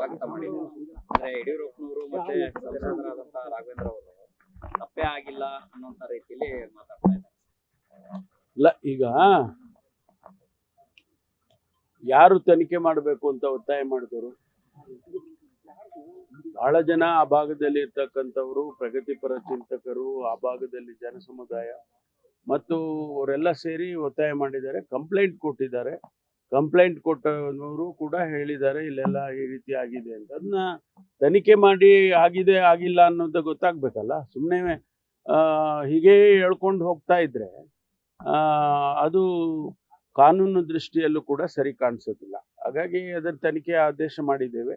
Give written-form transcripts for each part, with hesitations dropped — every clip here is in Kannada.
ಸ್ವಾಗತ ಮಾಡಿದ್ರು. ಅಂದ್ರೆ ಯಡಿಯೂರಪ್ಪನವರು ಮತ್ತೆ ಸಂಸದರಾದಂತಹ ರಾಘವೇಂದ್ರ ಅವರು ತಪ್ಪೇ ಆಗಿಲ್ಲ ಅನ್ನೋಂತ ರೀತಿಯಲ್ಲಿ ಮಾತಾಡ್ತಾ ಇದ್ದಾರೆ. ಇಲ್ಲ, ಈಗ ಯಾರು ತನಿಖೆ ಮಾಡಬೇಕು ಅಂತ ಒತ್ತಾಯ ಮಾಡಿದವರು? ಬಹಳ ಜನ ಆ ಭಾಗದಲ್ಲಿ ಇರ್ತಕ್ಕಂಥವ್ರು, ಪ್ರಗತಿಪರ ಚಿಂತಕರು, ಆ ಭಾಗದಲ್ಲಿ ಜನ ಸಮುದಾಯ ಮತ್ತು ಅವರೆಲ್ಲ ಸೇರಿ ಒತ್ತಾಯ ಮಾಡಿದ್ದಾರೆ, ಕಂಪ್ಲೇಂಟ್ ಕೊಟ್ಟಿದ್ದಾರೆ. ಕಂಪ್ಲೇಂಟ್ ಕೊಟ್ಟವರು ಕೂಡ ಹೇಳಿದ್ದಾರೆ ಇಲ್ಲೆಲ್ಲ ಈ ರೀತಿ ಆಗಿದೆ ಅಂತ. ಅದನ್ನ ತನಿಖೆ ಮಾಡಿ ಆಗಿದೆ ಆಗಿಲ್ಲ ಅನ್ನೋದು ಗೊತ್ತಾಗ್ಬೇಕಲ್ಲ. ಸುಮ್ಮನೆ ಹೀಗೆ ಹೇಳ್ಕೊಂಡು ಹೋಗ್ತಾ ಇದ್ರೆ ಅದು ಕಾನೂನು ದೃಷ್ಟಿಯಲ್ಲೂ ಕೂಡ ಸರಿ ಕಾಣಿಸೋದಿಲ್ಲ. ಹಾಗಾಗಿ ಅದರ ತನಿಖೆ ಆದೇಶ ಮಾಡಿದ್ದೇವೆ.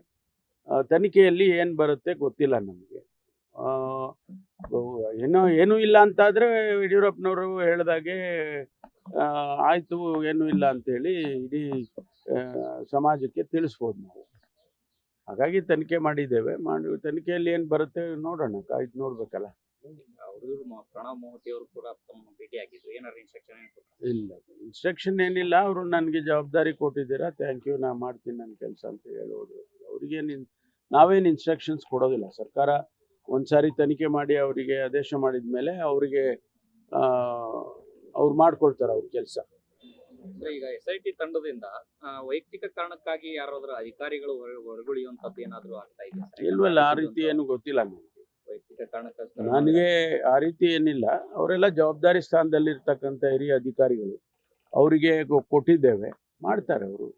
ತನಿಖೆಯಲ್ಲಿ ಏನು ಬರುತ್ತೆ ಗೊತ್ತಿಲ್ಲ ನಮಗೆ. ಏನೂ ಇಲ್ಲ ಅಂತಾದರೆ ಯಡಿಯೂರಪ್ಪನವರು ಹೇಳಿದಾಗೆ ಆಯಿತು, ಏನೂ ಇಲ್ಲ ಅಂತೇಳಿ ಇಡೀ ಸಮಾಜಕ್ಕೆ ತಿಳಿಸ್ಬೋದು ನಾವು. ಹಾಗಾಗಿ ತನಿಖೆ ಮಾಡಿದ್ದೇವೆ. ತನಿಖೆಯಲ್ಲಿ ಏನು ಬರುತ್ತೆ ನೋಡೋಣ, ಕಾಯ್ದು ನೋಡ್ಬೇಕಲ್ಲ. ಅವರು ಪ್ರಣವ್ ಮೋದಿ ಅವರು ಕೂಡ ಭೇಟಿ ಆಗಿದ್ರು, ಏನಾದ್ರು ಇನ್ಸ್ಟ್ರಕ್ಷನ್? ಇಲ್ಲ, ಇನ್ಸ್ಟ್ರಕ್ಷನ್ ಏನಿಲ್ಲ. ಅವರು ನನಗೆ ಜವಾಬ್ದಾರಿ ಕೊಟ್ಟಿದ್ದೀರಾ, ಥ್ಯಾಂಕ್ ಯು, ನಾ ಮಾಡ್ತೀನಿ ನನ್ನ ಕೆಲಸ ಅಂತ ಹೇಳೋದು. ಅವ್ರಿಗೇನು ನಾವೇನು ಇನ್ಸ್ಟ್ರಕ್ಷನ್ಸ್ ಕೊಡೋದಿಲ್ಲ. ಸರ್ಕಾರ ಒಂದ್ಸಾರಿ ತನಿಖೆ ಮಾಡಿ ಅವರಿಗೆ ಆದೇಶ ಮಾಡಿದ ಮೇಲೆ ಅವರಿಗೆ ಅವ್ರು ಮಾಡ್ಕೊಳ್ತಾರೆ ಅವ್ರ ಕೆಲಸ. ಈಗ SIT ತಂಡದಿಂದ ವೈಯಕ್ತಿಕ ಕಾರಣಕ್ಕಾಗಿ ಯಾರಾದ್ರೂ ಅಧಿಕಾರಿಗಳು ಹೊರಗುಳಿಯುವಂತದ್ದು ಏನಾದ್ರು ಆಗ್ತಾ ಇದೆ? ಇಲ್ವಲ್ಲ, ಆ ರೀತಿ ಏನು ಗೊತ್ತಿಲ್ಲ ನನಗೆ. ವೈಯಕ್ತಿಕ ಕಾರಣಕ್ಕಾಗಿ ನನಗೆ ಆ ರೀತಿ ಏನಿಲ್ಲ. ಅವರೆಲ್ಲ ಜವಾಬ್ದಾರಿ ಸ್ಥಾನದಲ್ಲಿ ಇರ್ತಕ್ಕಂಥ ಹಿರಿಯ ಅಧಿಕಾರಿಗಳು, ಅವರಿಗೆ ಕೊಟ್ಟಿದ್ದೇವೆ, ಮಾಡ್ತಾರೆ ಅವರು.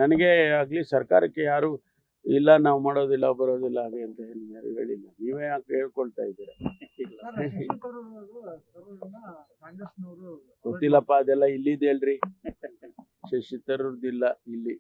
ನನಗೆ ಆಗಲಿ ಸರ್ಕಾರಕ್ಕೆ ಯಾರು ಇಲ್ಲ ನಾವು ಮಾಡೋದಿಲ್ಲ ಬರೋದಿಲ್ಲ ಹಾಗೆ ಅಂತ ಯಾರು ಹೇಳಿಲ್ಲ. ನೀವೇ ಯಾಕೆ ಹೇಳ್ಕೊಳ್ತಾ ಇದ್ದೀರಾ? ಗೊತ್ತಿಲ್ಲಪ್ಪ, ಅದೆಲ್ಲ ಇಲ್ಲಿದೆ ಅಲ್ರಿ. ಶಶಿ ತರೂರ್ದಿಲ್ಲ ಇಲ್ಲಿ.